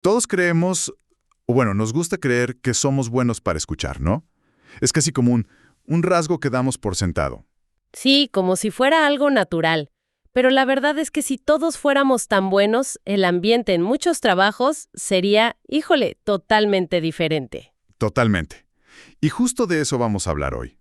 Todos creemos, o bueno, nos gusta creer que somos buenos para escuchar, ¿no? Es casi como un rasgo que damos por sentado. Sí, como si fuera algo natural. Pero la verdad es que si todos fuéramos tan buenos, el ambiente en muchos trabajos sería, híjole, totalmente diferente. Totalmente. Y justo de eso vamos a hablar hoy.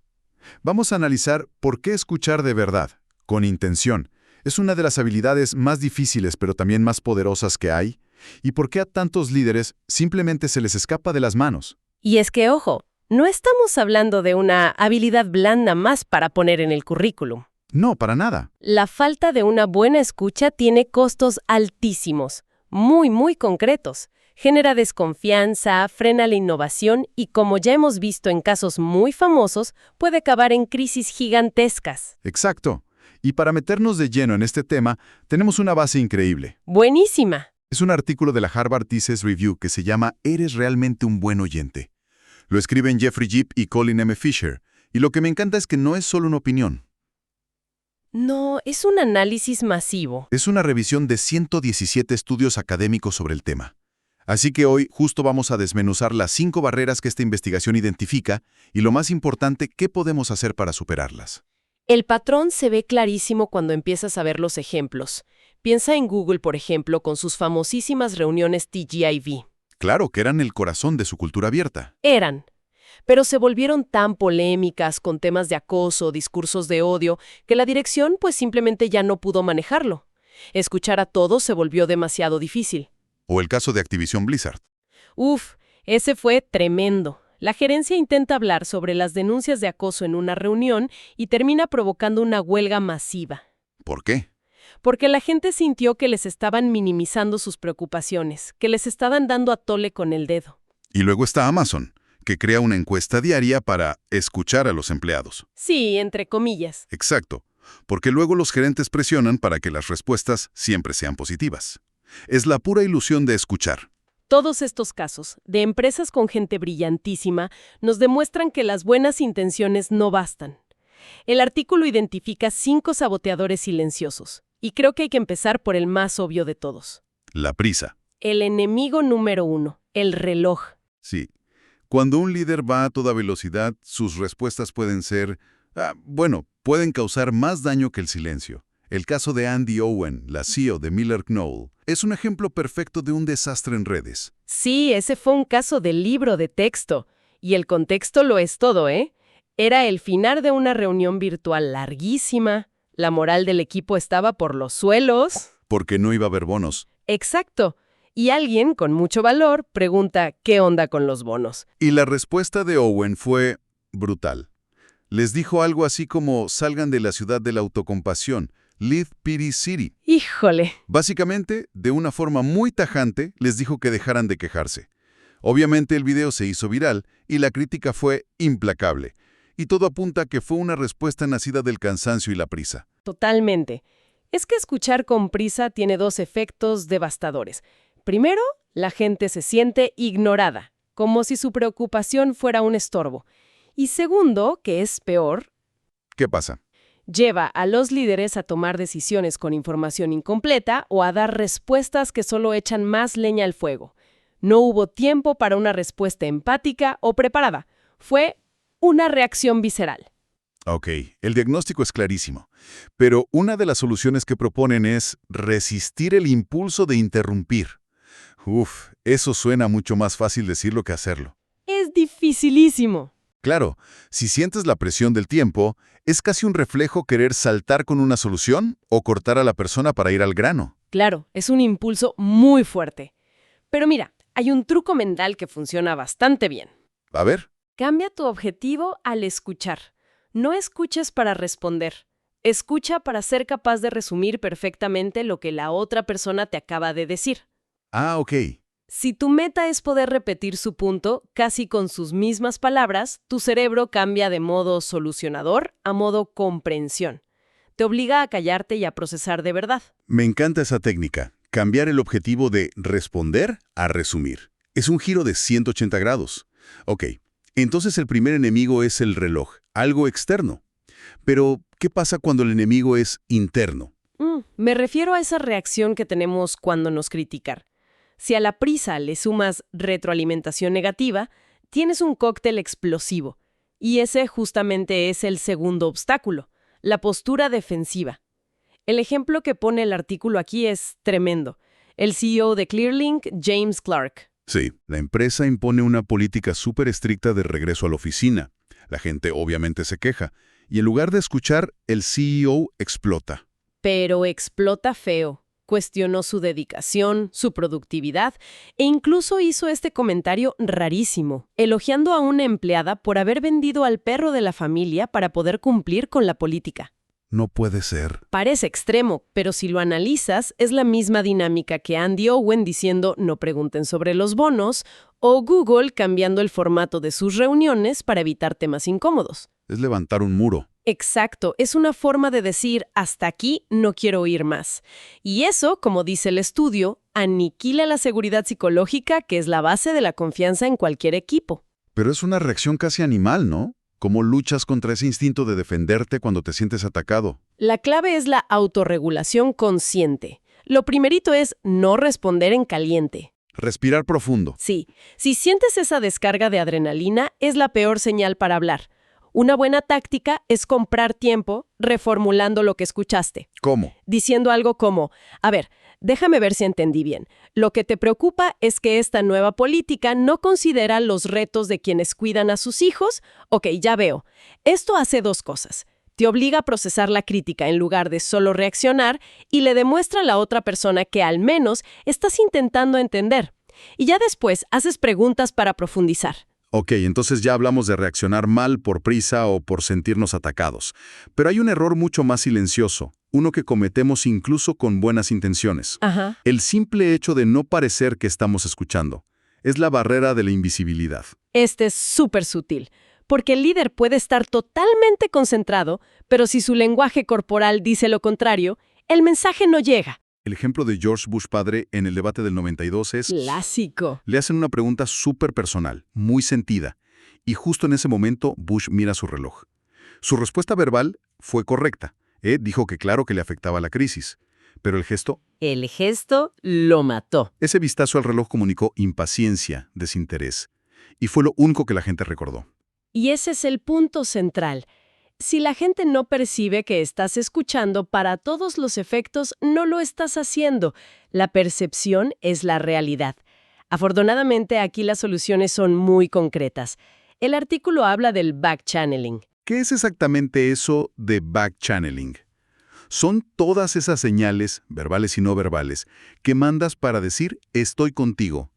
Vamos a analizar por qué escuchar de verdad, con intención, es una de las habilidades más difíciles pero también más poderosas que hay, y por qué a tantos líderes simplemente se les escapa de las manos. Y es que, ojo, no estamos hablando de una habilidad blanda más para poner en el currículum. No, para nada. La falta de una buena escucha tiene costos altísimos, muy concretos. Genera desconfianza, frena la innovación y, como ya hemos visto en casos muy famosos, puede acabar en crisis gigantescas. Exacto. Y para meternos de lleno en este tema, tenemos una base increíble. Buenísima. Es un artículo de la Harvard Thesis Review que se llama ¿Eres realmente un buen oyente? Lo escriben Jeffrey Jeep y Colin M. Fisher, y lo que me encanta es que no es solo una opinión. No, es un análisis masivo. Es una revisión de 117 estudios académicos sobre el tema. Así que hoy justo vamos a desmenuzar las 5 barreras que esta investigación identifica y lo más importante, qué podemos hacer para superarlas. El patrón se ve clarísimo cuando empiezas a ver los ejemplos. Piensa en Google, por ejemplo, con sus famosísimas reuniones TGIV. Claro que eran el corazón de su cultura abierta. Eran, pero se volvieron tan polémicas con temas de acoso, discursos de odio, que la dirección pues simplemente ya no pudo manejarlo. Escuchar a todos se volvió demasiado difícil. O el caso de Activision Blizzard. Uf, ese fue tremendo. La gerencia intenta hablar sobre las denuncias de acoso en una reunión y termina provocando una huelga masiva. ¿Por qué? Porque la gente sintió que les estaban minimizando sus preocupaciones, que les estaban dando a tole con el dedo. Y luego está Amazon, que crea una encuesta diaria para escuchar a los empleados. Sí, entre comillas. Exacto, porque luego los gerentes presionan para que las respuestas siempre sean positivas. Es la pura ilusión de escuchar. Todos estos casos, de empresas con gente brillantísima, nos demuestran que las buenas intenciones no bastan. El artículo identifica 5 saboteadores silenciosos, y creo que hay que empezar por el más obvio de todos. La prisa. El enemigo número 1, el reloj. Sí. Cuando un líder va a toda velocidad, sus respuestas pueden ser, pueden causar más daño que el silencio. El caso de Andy Owen, la CEO de MillerKnoll, es un ejemplo perfecto de un desastre en redes. Sí, ese fue un caso de libro de texto. Y el contexto lo es todo, ¿eh? Era el final de una reunión virtual larguísima, la moral del equipo estaba por los suelos. Porque no iba a haber bonos. Exacto. Y alguien con mucho valor pregunta ¿qué onda con los bonos? Y la respuesta de Owen fue brutal. Les dijo algo así como salgan de la ciudad de la autocompasión, leave pity city. ¡Híjole! Básicamente, de una forma muy tajante, les dijo que dejaran de quejarse. Obviamente el video se hizo viral y la crítica fue implacable. Y todo apunta a que fue una respuesta nacida del cansancio y la prisa. Totalmente. Es que escuchar con prisa tiene 2 efectos devastadores. Primero, la gente se siente ignorada, como si su preocupación fuera un estorbo. Y segundo, que es peor, ¿Qué pasa? lleva a los líderes a tomar decisiones con información incompleta o a dar respuestas que solo echan más leña al fuego. No hubo tiempo para una respuesta empática o preparada. Fue una reacción visceral. Ok, el diagnóstico es clarísimo. Pero una de las soluciones que proponen es resistir el impulso de interrumpir. Uf, eso suena mucho más fácil decirlo que hacerlo. Es dificilísimo. Claro, si sientes la presión del tiempo, es casi un reflejo querer saltar con una solución o cortar a la persona para ir al grano. Claro, es un impulso muy fuerte. Pero mira, hay un truco mental que funciona bastante bien. A ver, Cambia tu objetivo al escuchar. No escuches para responder. Escucha para ser capaz de resumir perfectamente lo que la otra persona te acaba de decir. ok. Si tu meta es poder repetir su punto, casi con sus mismas palabras, tu cerebro cambia de modo solucionador a modo comprensión. Te obliga a callarte y a procesar de verdad. Me encanta esa técnica, cambiar el objetivo de responder a resumir. Es un giro de 180 grados. Ok, entonces el primer enemigo es el reloj, algo externo. Pero, ¿qué pasa cuando el enemigo es interno? Me refiero a esa reacción que tenemos cuando nos critican. Si a la prisa le sumas retroalimentación negativa, tienes un cóctel explosivo. Y ese justamente es el segundo obstáculo, la postura defensiva. El ejemplo que pone el artículo aquí es tremendo. El CEO de Clearlink, James Clark. Sí, la empresa impone una política súper estricta de regreso a la oficina. La gente obviamente se queja. Y en lugar de escuchar, el CEO explota. Pero explota feo. Cuestionó su dedicación, su productividad e incluso hizo este comentario rarísimo, elogiando a una empleada por haber vendido al perro de la familia para poder cumplir con la política. No puede ser. Parece extremo, pero si lo analizas, es la misma dinámica que Andy Owen diciendo no pregunten sobre los bonos o Google cambiando el formato de sus reuniones para evitar temas incómodos. Es levantar un muro. Exacto, es una forma de decir hasta aquí no quiero oír más. Y eso, como dice el estudio, aniquila la seguridad psicológica que es la base de la confianza en cualquier equipo. Pero es una reacción casi animal, ¿no? ¿Cómo luchas contra ese instinto de defenderte cuando te sientes atacado? La clave es la autorregulación consciente. Lo primerito es no responder en caliente. Respirar profundo. Sí, si sientes esa descarga de adrenalina, es la peor señal para hablar. Una buena táctica es comprar tiempo reformulando lo que escuchaste. ¿Cómo? Diciendo algo como, a ver, déjame ver si entendí bien. Lo que te preocupa es que esta nueva política no considera los retos de quienes cuidan a sus hijos. Ok, ya veo. Esto hace dos cosas. Te obliga a procesar la crítica en lugar de solo reaccionar y le demuestra a la otra persona que al menos estás intentando entender. Y ya después haces preguntas para profundizar. Ok, entonces ya hablamos de reaccionar mal por prisa o por sentirnos atacados. Pero hay un error mucho más silencioso, uno que cometemos incluso con buenas intenciones. Ajá. El simple hecho de no parecer que estamos escuchando. Es la barrera de la invisibilidad. Este es súper sutil, porque el líder puede estar totalmente concentrado, pero si su lenguaje corporal dice lo contrario, el mensaje no llega. El ejemplo de George Bush padre en el debate del 92 es... Clásico. Le hacen una pregunta súper personal, muy sentida, y justo en ese momento Bush mira su reloj. Su respuesta verbal fue correcta. Dijo que claro que le afectaba la crisis, pero el gesto... El gesto lo mató. Ese vistazo al reloj comunicó impaciencia, desinterés, y fue lo único que la gente recordó. Y ese es el punto central. Si la gente no percibe que estás escuchando para todos los efectos, no lo estás haciendo. La percepción es la realidad. Afortunadamente, aquí las soluciones son muy concretas. El artículo habla del back-channeling. ¿Qué es exactamente eso de back-channeling? Son todas esas señales, verbales y no verbales, que mandas para decir estoy contigo.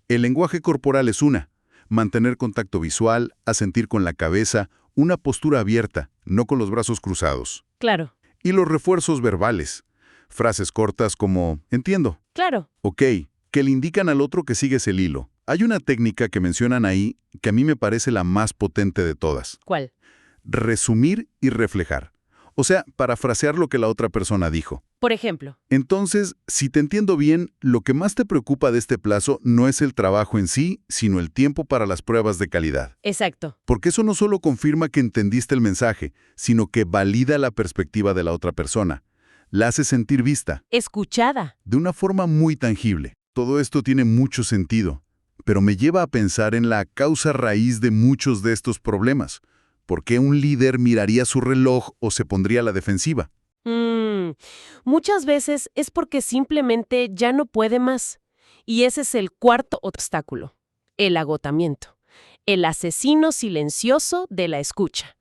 El lenguaje corporal es una. Mantener contacto visual, asentir con la cabeza, una postura abierta, no con los brazos cruzados. Claro. Y los refuerzos verbales. Frases cortas como, entiendo. Claro. Ok, que le indican al otro que sigues el hilo. Hay una técnica que mencionan ahí que a mí me parece la más potente de todas. ¿Cuál? Resumir y reflejar. O sea, parafrasear lo que la otra persona dijo. Por ejemplo. Entonces, si te entiendo bien, lo que más te preocupa de este plazo no es el trabajo en sí, sino el tiempo para las pruebas de calidad. Exacto. Porque eso no solo confirma que entendiste el mensaje, sino que valida la perspectiva de la otra persona. La hace sentir vista. Escuchada. De una forma muy tangible. Todo esto tiene mucho sentido, pero me lleva a pensar en la causa raíz de muchos de estos problemas. ¿Por qué un líder miraría su reloj o se pondría a la defensiva? Muchas veces es porque simplemente ya no puede más. Y ese es el cuarto obstáculo, el agotamiento, el asesino silencioso de la escucha.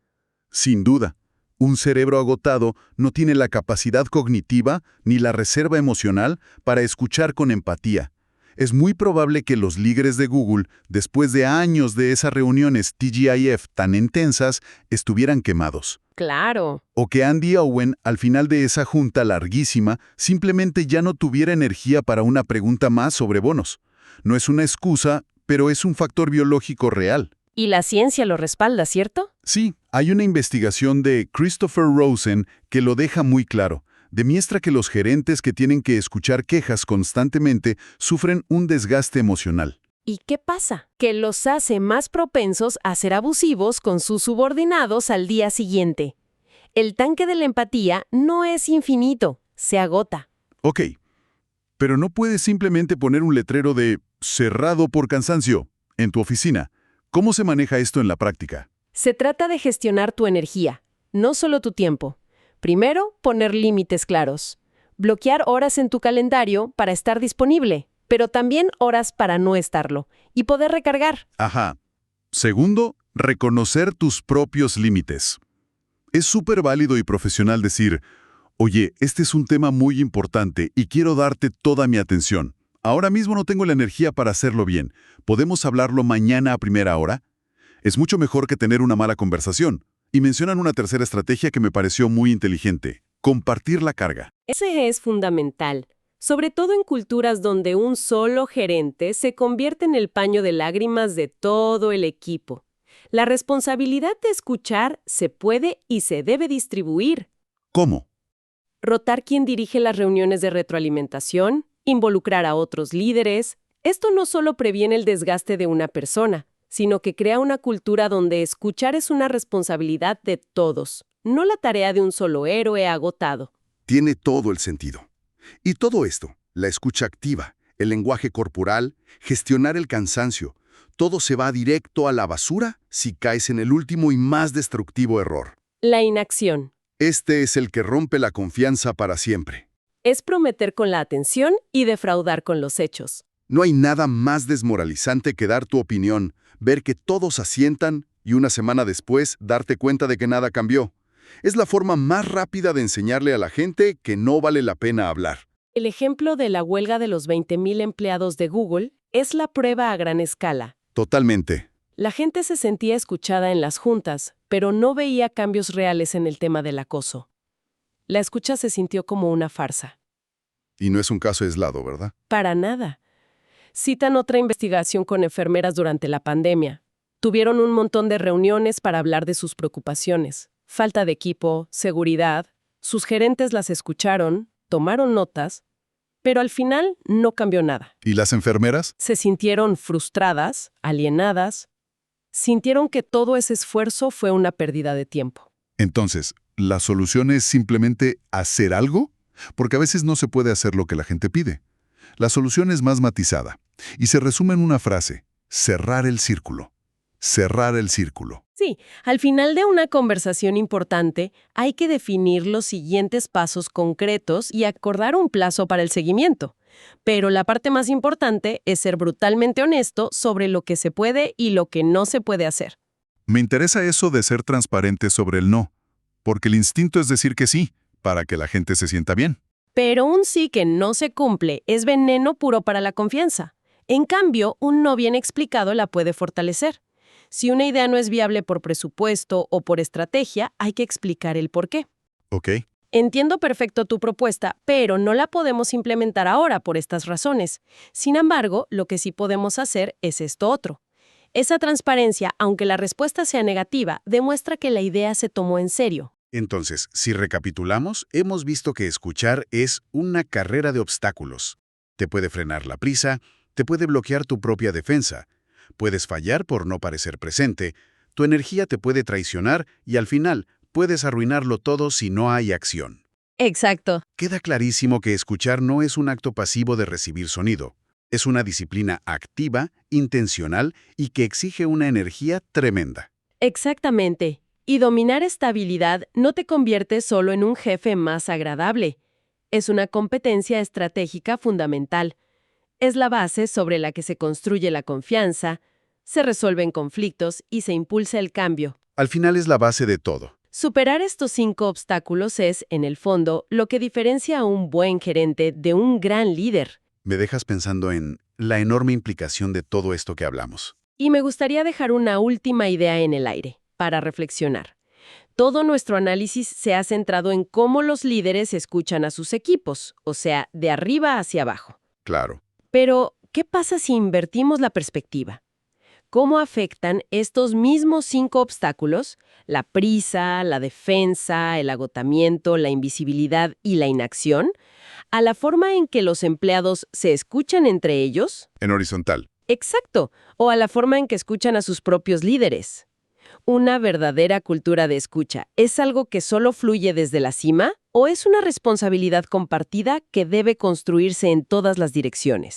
Sin duda, un cerebro agotado no tiene la capacidad cognitiva ni la reserva emocional para escuchar con empatía. Es muy probable que los líderes de Google, después de años de esas reuniones TGIF tan intensas, estuvieran quemados. Claro. O que Andy Owen, al final de esa junta larguísima, simplemente ya no tuviera energía para una pregunta más sobre bonos. No es una excusa, pero es un factor biológico real. Y la ciencia lo respalda, ¿cierto? Sí, hay una investigación de Christopher Rosen que lo deja muy claro. Demuestra que los gerentes que tienen que escuchar quejas constantemente sufren un desgaste emocional. ¿Y qué pasa? Que los hace más propensos a ser abusivos con sus subordinados al día siguiente. El tanque de la empatía no es infinito, se agota. Ok, Pero no puedes simplemente poner un letrero de cerrado por cansancio en tu oficina. ¿Cómo se maneja esto en la práctica? Se trata de gestionar tu energía, no solo tu tiempo. Primero, poner límites claros. Bloquear horas en tu calendario para estar disponible, pero también horas para no estarlo y poder recargar. Ajá. Segundo, reconocer tus propios límites. Es súper válido y profesional decir, oye, este es un tema muy importante y quiero darte toda mi atención. Ahora mismo no tengo la energía para hacerlo bien. ¿Podemos hablarlo mañana a primera hora? Es mucho mejor que tener una mala conversación. Y mencionan una tercera estrategia que me pareció muy inteligente: compartir la carga. Ese es fundamental, sobre todo en culturas donde un solo gerente se convierte en el paño de lágrimas de todo el equipo. La responsabilidad de escuchar se puede y se debe distribuir. ¿Cómo? Rotar quien dirige las reuniones de retroalimentación, involucrar a otros líderes. Esto no solo previene el desgaste de una persona, sino que crea una cultura donde escuchar es una responsabilidad de todos, no la tarea de un solo héroe agotado. Tiene todo el sentido. Y todo esto, la escucha activa, el lenguaje corporal, gestionar el cansancio, todo se va directo a la basura si caes en el último y más destructivo error. La inacción. Este es el que rompe la confianza para siempre. Es prometer con la atención y defraudar con los hechos. No hay nada más desmoralizante que dar tu opinión, ver que todos asientan y una semana después darte cuenta de que nada cambió. Es la forma más rápida de enseñarle a la gente que no vale la pena hablar. El ejemplo de la huelga de los 20,000 empleados de Google es la prueba a gran escala. Totalmente. La gente se sentía escuchada en las juntas, pero no veía cambios reales en el tema del acoso. La escucha se sintió como una farsa. Y no es un caso aislado, ¿verdad? Para nada. Citan otra investigación con enfermeras durante la pandemia. Tuvieron un montón de reuniones para hablar de sus preocupaciones. Falta de equipo, seguridad. Sus gerentes las escucharon, tomaron notas, pero al final no cambió nada. ¿Y las enfermeras? Se sintieron frustradas, alienadas. Sintieron que todo ese esfuerzo fue una pérdida de tiempo. Entonces, ¿la solución es simplemente hacer algo? Porque a veces no se puede hacer lo que la gente pide. La solución es más matizada y se resume en una frase: cerrar el círculo. Cerrar el círculo. Sí, al final de una conversación importante hay que definir los siguientes pasos concretos y acordar un plazo para el seguimiento. Pero la parte más importante es ser brutalmente honesto sobre lo que se puede y lo que no se puede hacer. Me interesa eso de ser transparente sobre el no, porque el instinto es decir que sí, para que la gente se sienta bien. Pero un sí que no se cumple es veneno puro para la confianza. En cambio, un no bien explicado la puede fortalecer. Si una idea no es viable por presupuesto o por estrategia, hay que explicar el por qué. ¿Ok? Entiendo perfecto tu propuesta, pero no la podemos implementar ahora por estas razones. Sin embargo, lo que sí podemos hacer es esto otro. Esa transparencia, aunque la respuesta sea negativa, demuestra que la idea se tomó en serio. Entonces, si recapitulamos, hemos visto que escuchar es una carrera de obstáculos. Te puede frenar la prisa, te puede bloquear tu propia defensa, puedes fallar por no parecer presente, tu energía te puede traicionar y al final puedes arruinarlo todo si no hay acción. Exacto. Queda clarísimo que escuchar no es un acto pasivo de recibir sonido. Es una disciplina activa, intencional y que exige una energía tremenda. Exactamente. Y dominar esta habilidad no te convierte solo en un jefe más agradable. Es una competencia estratégica fundamental. Es la base sobre la que se construye la confianza, se resuelven conflictos y se impulsa el cambio. Al final es la base de todo. Superar estos 5 obstáculos es, en el fondo, lo que diferencia a un buen gerente de un gran líder. Me dejas pensando en la enorme implicación de todo esto que hablamos. Y me gustaría dejar una última idea en el aire, para reflexionar. Todo nuestro análisis se ha centrado en cómo los líderes escuchan a sus equipos, o sea, de arriba hacia abajo. Claro. Pero, ¿qué pasa si invertimos la perspectiva? ¿Cómo afectan estos mismos 5 obstáculos, la prisa, la defensa, el agotamiento, la invisibilidad y la inacción, a la forma en que los empleados se escuchan entre ellos? En horizontal. Exacto, o a la forma en que escuchan a sus propios líderes. una verdadera cultura de escucha? ¿Es algo que solo fluye desde la cima o es una responsabilidad compartida que debe construirse en todas las direcciones?